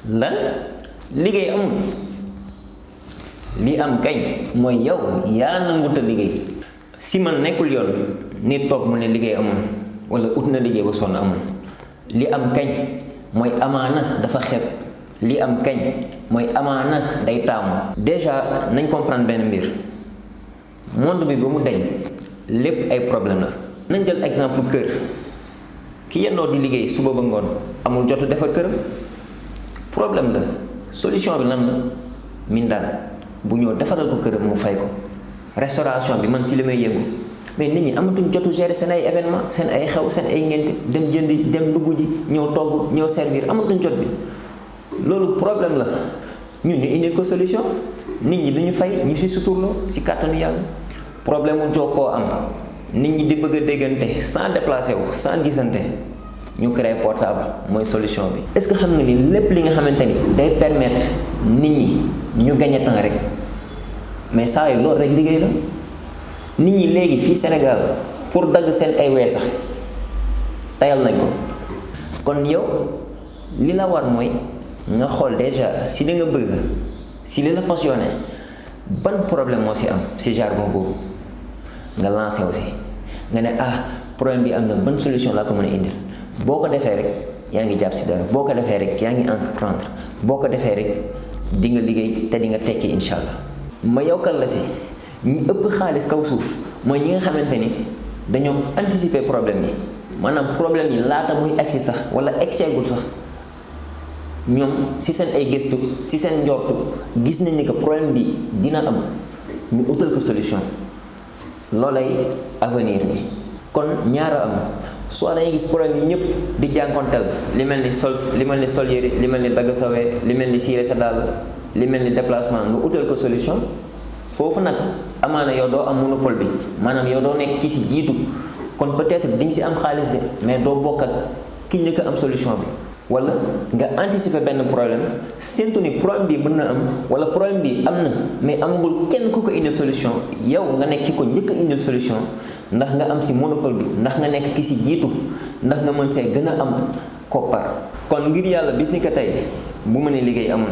lan liggéey amul li am kañ mooy yow yaa nangut a liggéey si man nekkul yoon nit toog mu ne liggéey amul wala ut na liggéey ba sonn amul li am kañ mooy amaana dafa xeeb li am kañ mooy amaana day taamu. déjà nañ comprendre benn mbir monde bi ba mu deñ lépp ay problème la. nañ jël exemple kër ki yendoo di liggéey suba ba ngoon amul jotu defar këram problème la. solution bi lan la mindaan bu ñëw defaral ko këram mu fay ko. restauration bi man si li may yëngu mais nit ñi amatuñ jotu gérer seen ay événement seen ay xew seen ay ngénte dem jëndi dem dugg ji ñëw togg ñëw servir amatuñ jot bi loolu problème la. ñun ñu indil ko solution nit ñi duñu fay ñu si suturloo si kàttanu yàlla. problème mu jokkoo am nit ñi di bëgg a déggante sans déplacer wu sans gisante ñu créer portable mooy solution bi. est-ce que xam nga ni lépp li nga xamante ni day permettre nit ñi ñu gagner temps rek mais saa yi loolu rek liggéey la. nit ñi léegi fii Sénégal pour dagg seen ay wee sax tayal nañ ko. kon yow li la war mooy nga xool déjà si li nga bëgg si li la passionné ban problème moo si am si jargon boobu nga lancé aussi nga ne problème bi am na ban solution laa ko mën a indil. boo ko defee rek yaa ngi jàpp si dara boo ko defee rek yaa ngi entreprendre boo ko defee rek di nga liggéey te di nga tekki incha allah. ma yokkal la si ñi ëpp xaalis kaw suuf mooy ñi nga xamante ni dañoo anticiper problème yi maanaam problème yi laata muy agsi sax wala egseegul sax ñoom si seen ay gëstu si seen njortu gis nañ ni que problème bi dina am ñu utal ko solution loolay avenir bi. kon ñaara am soit dangay gis problème yi ñëpp di jànkonteel li mel ni sol yëre li mel ni dagg sa wee li mel ni siire sa dàll li mel ni déplacement nga utal ko solution foofu nag amaana yow doo am monopole bi maanaam yow doo nekk ki si jiitu kon peut-être di nga si am xaalis de mais doo bokk ak ki njëkk a am solution bi. wala nga anticiper benn problème séntu ni problème bi mën na am wala problème bi am na mais amagul kenn ku ko indil solution yow nga nekk ki ko njëkk a indil solution ndax nga am si monopole bi ndax nga nekk ki si jiitu ndax nga mën see gën a am koppar. kon ngir yàlla bis ni ko tey bu ma ne liggéey amul